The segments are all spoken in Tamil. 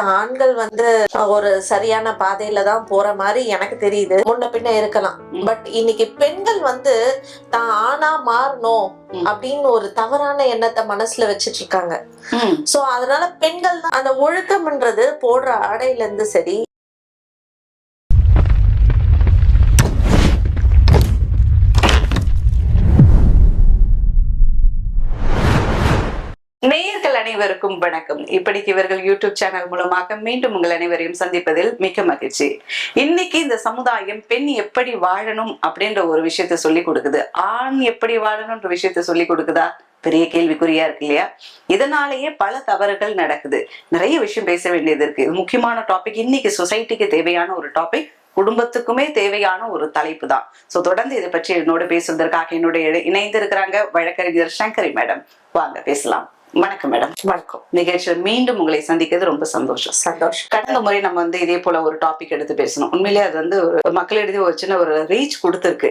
ஆண்கள் வந்து ஒரு சரியான பாதையில தான் போற மாதிரி எனக்கு தெரியுது. முன்ன பின்ன இருக்கலாம். பட் இன்னைக்கு பெண்கள் வந்து தான் ஆணா மாறணும் அப்படின்னு ஒரு தவறான எண்ணத்தை மனசுல வச்சிட்டு இருக்காங்க. சோ அதனால பெண்கள் தான் அந்த ஒழுக்கம்ன்றது போடுற ஆடையில இருந்து சரி, நேயர்கள் அனைவருக்கும் வணக்கம். இப்படிக்கு இவர்கள் யூடியூப் சேனல் மூலமாக மீண்டும் உங்கள் அனைவரையும் சந்திப்பதில் மிக்க மகிழ்ச்சி. இன்னைக்கு இந்த சமுதாயம் பெண் எப்படி வாழணும் அப்படின்ற ஒரு விஷயத்த சொல்லி கொடுக்குது, ஆண் எப்படி வாழணும்ன்ற விஷயத்த சொல்லி கொடுக்குதா? பெரிய கேள்விக்குறியா இருக்கு இல்லையா? இதனாலேயே பல தவறுகள் நடக்குது. நிறைய விஷயம் பேச வேண்டியது இருக்கு. இது முக்கியமான டாபிக். இன்னைக்கு சொசைட்டிக்கு தேவையான ஒரு டாபிக், குடும்பத்துக்குமே தேவையான ஒரு தலைப்பு தான். சோ தொடர்ந்து இதை பற்றி என்னோட பேசுவதற்காக என்னோட இணைந்து இருக்கிறாங்க வழக்கறிஞர் சங்கரி மேடம். வாங்க பேசலாம். வணக்கம் மேடம். வணக்கம். நிகழ்ச்சியில் மீண்டும் உங்களை சந்திக்கிறது ரொம்ப சந்தோஷம். கடந்த முறை நம்ம இதே போல ஒரு டாபிக் எடுத்து பேசணும். உண்மையிலேயே அது ஒரு மக்களிடையே ஒரு சின்ன ஒரு ரீச் கொடுத்திருக்கு.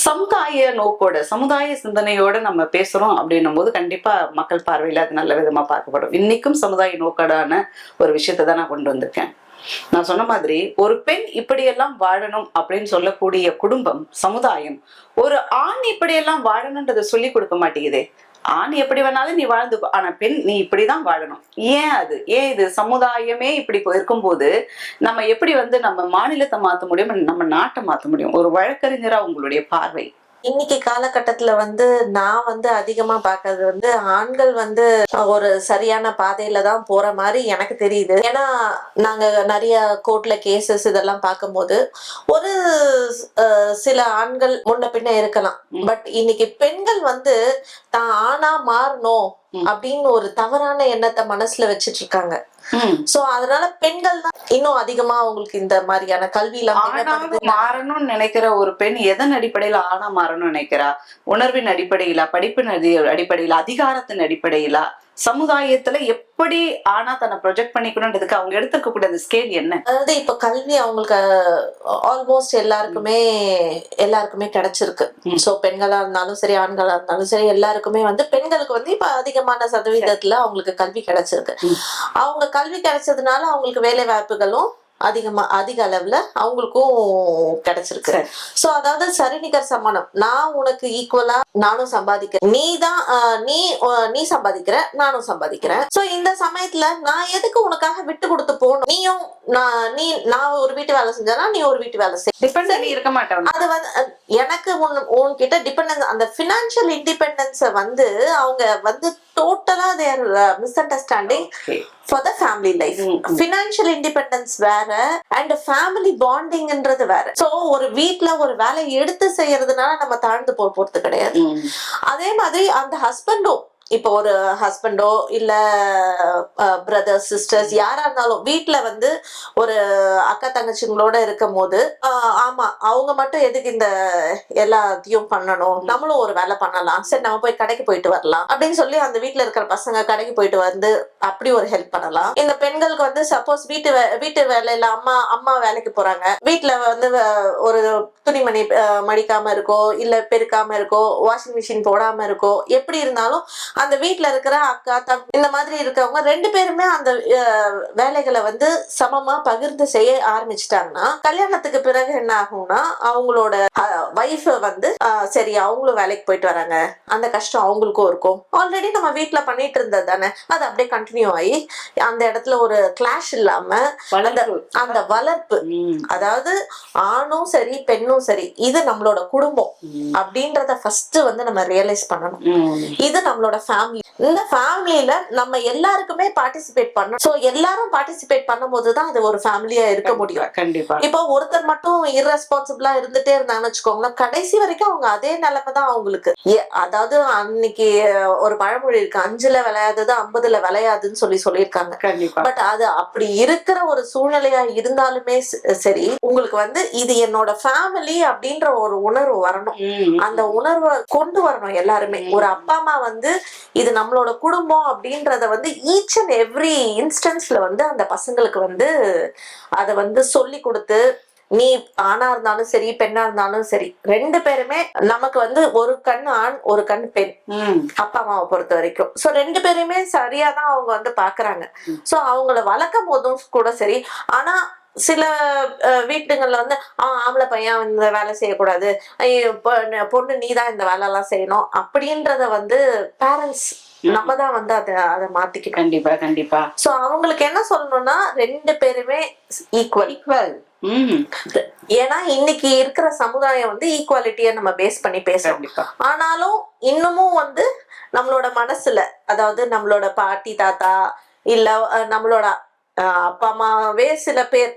சமுதாய நோக்கோட, சமுதாய சிந்தனையோட நம்ம பேசுறோம் அப்படின்னும் போது கண்டிப்பா மக்கள் பார்வையில அது நல்ல விதமா பார்க்கப்படும். இன்னைக்கும் சமுதாய நோக்கோடான ஒரு விஷயத்தை தான் நான் கொண்டு வந்திருக்கேன். நான் சொன்ன மாதிரி ஒரு பெண் இப்படியெல்லாம் வாழணும் அப்படின்னு சொல்லக்கூடிய குடும்பம், சமுதாயம் ஒரு ஆண் இப்படியெல்லாம் வாழணும்ன்றதை சொல்லி கொடுக்க மாட்டேங்குதே. ஆண் எப்படி வேணாலும் நீ வாழ்ந்து, ஆனா பெண் நீ இப்படிதான் வாழணும். ஏன் இது சமுதாயமே இப்படி இருக்கும்போது நம்ம எப்படி நம்ம மாநிலத்தை மாத்த முடியும், நம்ம நாட்டை மாத்த முடியும்? ஒரு வழக்கறிஞரா உங்களுடைய பார்வை. இன்னைக்கு காலகட்டத்துல நான் அதிகமா பாக்குறது ஆண்கள் ஒரு சரியான பாதையில தான் போற மாதிரி எனக்கு தெரியுது. ஏன்னா நாங்க நிறைய கோர்ட்ல கேசஸ் இதெல்லாம் பார்க்கும்போது ஒரு சில ஆண்கள் முன்ன பின்ன இருக்கலாம். பட் இன்னைக்கு பெண்கள் தான் ஆணா மாறணும் அப்படின்னு ஒரு தவறான எண்ணத்தை மனசுல வச்சிட்டு இருக்காங்க. சோ அதனால பெண்கள் தான் இன்னும் அதிகமா அவங்களுக்கு இந்த மாதிரியான கல்வியில மாறணும்னு நினைக்கிற ஒரு பெண் எதன் அடிப்படையில ஆணா மாறணும்னு நினைக்கிறா? உணர்வின் அடிப்படையில, படிப்பின் அடிப்படையில, அதிகாரத்தின் அடிப்படையில, சமுதாயத்துல எப்படி ஆனா தன்னை ப்ரொஜெக்ட் பண்ணிக்கணும்ன்றதுக்கு அவங்க எடுத்துக்க கூடிய அந்த ஸ்கேல் என்ன? அதாவது இப்ப கல்வி அவங்களுக்கு ஆல்மோஸ்ட் எல்லாருக்குமே கிடைச்சிருக்கு. சோ பெண்களா இருந்தாலும் சரி, ஆண்களா இருந்தாலும் சரி, எல்லாருக்குமே பெண்களுக்கு இப்ப அதிகமான சதவீதத்துல அவங்களுக்கு கல்வி கிடைச்சிருக்கு. அவங்க கல்வி கிடைச்சதுனால அவங்களுக்கு வேலை வாய்ப்புகளும் அதிக அளவுல அவங்களுக்கும் கிடைச்சிருக்கு. சோ அதாவது சரிநிகர் சமானம். நான் உனக்கு ஈக்குவலா நானும் சம்பாதிக்கிறேன், நீ சம்பாதிக்கிற, நானும் சம்பாதிக்கிறேன். சோ இந்த சமயத்துல நான் எதுக்கு உனக்காக விட்டு கொடுத்து போகணும்? நான் ஒரு வீட்டு வேலை செஞ்சேன்னா நீ ஒரு வீட்டு வேலை செய்ய இருக்க மாட்டேன். அது எனக்கு உன்கிட்ட டிபெண்டன்ஸ், அந்த பினான்சியல் இண்டிபெண்டன்ஸ அவங்க டோட்டலா their misunderstanding for the family life. Financial independence வேற and family bondingன்றது வேற. சோ ஒரு வீட்ல ஒரு வேலையை எடுத்து செய்யறதுனால நம்ம தாழ்ந்து போறது கிடையாது. அதே மாதிரி அந்த ஹஸ்பண்டும், இப்போ ஒரு ஹஸ்பண்டோ இல்ல பிரதர்ஸ் சிஸ்டர்ஸ் யாரா இருந்தாலும் வீட்டுல ஒரு அக்கா தங்கச்சிங்களோட இருக்கும் போது ஆமா அவங்க மட்டும் எதுக்கு இந்த எல்லாத்தையும் பண்ணணும், நம்மளும் ஒரு வேலை பண்ணலாம், சரி நம்ம போய் கடைக்கு போயிட்டு வரலாம் அப்படின்னு சொல்லி அந்த வீட்டுல இருக்கிற பசங்க கடைக்கு போயிட்டு அப்படி ஒரு ஹெல்ப் பண்ணலாம். இந்த பெண்களுக்கு சப்போஸ் வீட்டு வேலையில அம்மா வேலைக்கு போறாங்க, வீட்டுல ஒரு துணிமணி மடிக்காம இருக்கோ இல்ல பெருக்காம இருக்கோ, வாஷிங் மிஷின் போடாம இருக்கோ, எப்படி இருந்தாலும் அந்த வீட்டுல இருக்கிற அக்கா இந்த மாதிரி இருக்கவங்க ரெண்டு பேருமே அந்த வேலைகளை சமமா பகிர்ந்து செய்ய ஆரம்பிச்சிட்டாங்கன்னா கல்யாணத்துக்கு பிறகு என்ன ஆகும்னா அவங்களோட வைஃப் சரி அவங்களும் வேலைக்கு போயிட்டு வராங்க, அந்த கஷ்டம் அவங்களுக்கும் இருக்கும். ஆல்ரெடி நம்ம வீட்டுல பண்ணிட்டு இருந்தது தானே, அது அப்படியே கண்டினியூ ஆகி அந்த இடத்துல ஒரு கிளாஷ் இல்லாம அந்த வளர்ப்பு, அதாவது ஆணும் சரி பெண்ணும் சரி, இது நம்மளோட குடும்பம் அப்படின்றத ஃபர்ஸ்ட் நம்ம ரியலைஸ் பண்ணணும். இது நம்மளோட ஃபேமிலி. இந்த ஃபேமிலியில நம்ம எல்லாருக்குமே பார்ட்டிசிபேட் பண்ணணும். சோ எல்லாரும் பார்ட்டிசிபேட் பண்ணும்போதுதான் அது ஒரு ஃபேமிலியா இருக்க முடியும். கண்டிப்பா. இப்போ ஒருத்தர் மட்டும் இர்ரெஸ்பான்சிபிளா இருந்துட்டே இருந்தாங்கன்னு வச்சுக்கோங்களேன், கடைசி வரைக்கும் அவங்க அதே நிலைமை தான் அவங்களுக்கு. அதாவது அன்னைக்கு ஒரு பழமொழி இருக்கு, 5ல விளையாதது 50ல விளையாதுன்னு சொல்லியிருக்காங்க. கண்டிப்பா. பட் அது அப்படி இருக்கிற ஒரு சூழ்நிலையா இருந்தாலுமே சரி, உங்களுக்கு இது என்னோட ஃபேமிலி அப்படின்ற ஒரு உணர்வு வரணும். அந்த உணர்வை கொண்டு வரணும் எல்லாருமே. ஒரு அப்பா அம்மா இது நம்மளோட குடும்பம் அப்படின்றத ஈச் அண்ட் எவ்ரி இன்ஸ்டன்ஸ்ல அந்த பசங்களுக்கு அதை சொல்லி கொடுத்து நீ ஆணா இருந்தாலும் சரி பெண்ணா இருந்தாலும் சரி, 2 பேருமே நமக்கு வந்து ஒரு கண் ஆண் ஒரு கண் பெண், அப்பா அம்மாவை பொறுத்த வரைக்கும். சோ 2 பேருமே சரியாதான் அவங்க வந்து பாக்குறாங்க. சோ அவங்கள வளர்க்கும் போதும் கூட சரி. ஆனா சில வீட்டுங்கள்ல வந்து ஆம்பளை பையன் இந்த வேலை செய்யக்கூடாது, பொண்ணு நீதான் இந்த வேலை எல்லாம் செய்யணும் அப்படின்றத வந்து பேரண்ட்ஸ் நம்ம தான் வந்து அதை மாத்திக்கணும். கண்டிப்பா கண்டிப்பா. சோ அவங்களுக்கு என்ன சொல்லணும்னா 2 பேருமே ஈக்குவல். ஏன்னா இன்னைக்கு இருக்கிற சமுதாயம் வந்து ஈக்குவாலிட்டிய நம்ம பேஸ் பண்ணி பேசுறோம். ஆனாலும் இன்னமும் வந்து நம்மளோட மனசுல, அதாவது நம்மளோட பாட்டி தாத்தா இல்ல நம்மளோட அப்பா அம்மாவே சில பேர்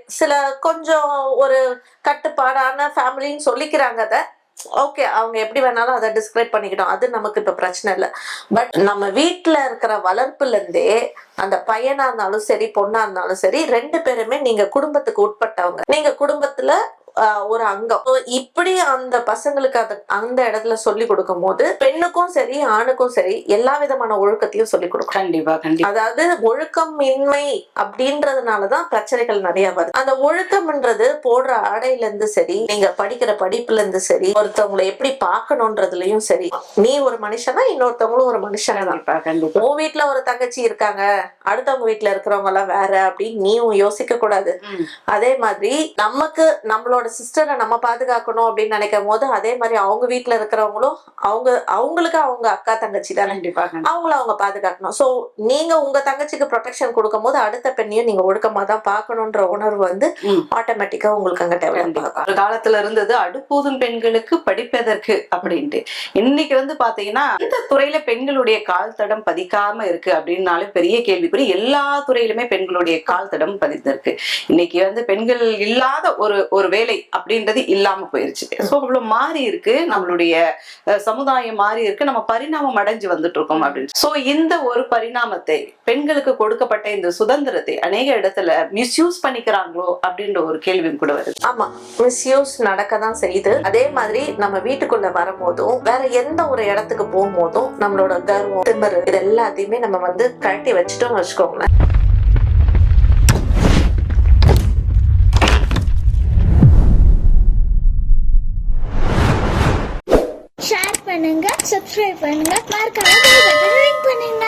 கொஞ்சம் ஒரு கட்டுப்பாடான ஃபேமிலின்னு சொல்லிக்கிறாங்க. அத ஓகே, அவங்க எப்படி வேணாலும் அதை டிஸ்கிரைப் பண்ணிக்கிட்டோம், அது நமக்கு இப்ப பிரச்சனை இல்லை. பட் நம்ம வீட்டுல இருக்கிற வளர்ப்புல இருந்தே அந்த பையனா இருந்தாலும் சரி பொண்ணா இருந்தாலும் சரி 2 பேருமே நீங்க குடும்பத்துக்கு உட்பட்டவங்க, நீங்க குடும்பத்துல ஒரு அங்கம். இப்படி அந்த பசங்களுக்கு அந்த இடத்துல சொல்லி கொடுக்கும் போது பெண்ணுக்கும் சரி ஆணுக்கும் சரி எல்லா விதமான ஒழுக்கத்தையும் சொல்லி கொடுக்கும். கண்டிப்பா கண்டிப்பா. அதாவது ஒழுக்கம் இன்மை அப்படின்றதுனாலதான் பிரச்சனைகள் நிறைய வருது. அந்த ஒழுக்கம்ன்றது போடுற ஆடையில இருந்து சரி, நீங்க படிக்கிற படிப்புல இருந்து சரி, ஒருத்தவங்களை எப்படி பார்க்கணும்ன்றதுலயும் சரி. நீ ஒரு மனுஷனா இன்னொருத்தவங்களும் ஒரு மனுஷன் தான். உன் வீட்டுல ஒரு தங்கச்சி இருக்காங்க, அடுத்தவங்க வீட்டுல இருக்கிறவங்க எல்லாம் வேற அப்படின்னு நீயும் யோசிக்க கூடாது. அதே மாதிரி நமக்கு நம்மளோட சிஸ்டரை நம்ம பாதுகாக்கணும் அப்படின்னு நினைக்கும் போது அதே மாதிரி அவங்க வீட்டுல இருக்கிறவங்களும் அவங்களுக்கு அவங்க அக்கா தங்கச்சி தான், அவங்கள அவங்க பாதுகாக்கணும். சோ நீங்க உங்க தங்கச்சிக்கு ப்ரொடெக்ஷன் கொடுக்கும் போது அடுத்த பெண்ணையும் நீங்க ஒழுக்கமா தான் பாக்கணும்ன்ற உணர்வு வந்து ஆட்டோமேட்டிக்கா உங்களுக்கு அங்க டெவலப். ஒரு காலத்துல இருந்தது அடுப்பூதும் பெண்களுக்கு படிப்பதற்கு அப்படின்ட்டு. இன்னைக்கு வந்து பாத்தீங்கன்னா இந்த துறையில பெண்களுடைய கால் தடம் பதிக்காம இருக்கு அப்படின்னாலே பெரிய கேள்விக்குறி. எல்லா துறையிலுமே பெண்களுடைய கால் தடம் பதிந்திருக்கு. இன்னைக்கு வந்து பெண்கள் இல்லாத ஒரு வேலை அப்படின்றது இல்லாம போயிருச்சு. சோ அவ்வளவு மாறி இருக்கு நம்மளுடைய சமுதாயம், மாறி இருக்கு, நம்ம பரிணாமம் அடைஞ்சு வந்துட்டு இருக்கோம் அப்படின்னு. சோ இந்த ஒரு பரிணாமத்தை, பெண்களுக்கு கொடுக்கப்பட்ட இந்த சுதந்திரத்தை அநேக இடத்துல மிஸ்யூஸ் பண்ணிக்கிறாங்களோ அப்படின்ற ஒரு கேள்வியும் கூட வருது. ஆமா, மிஸ்யூஸ் நடக்கதான் செய்யுது. அதே மாதிரி நம்ம வீட்டுக்குள்ள வரும்போதும் வேற எந்த ஒரு இடத்துக்கு போகும்போதும் நம்மளோட கர்வம் திமிரு இது எல்லாத்தையுமே நம்ம வந்து கழட்டி வச்சுட்டோம் வச்சுக்கோங்களேன். ஷேர் பண்ணுங்க, சப்ஸ்கிரைப் பண்ணுங்க, மறக்காம பெல் பட்டனை ரிங் பண்ணுங்க.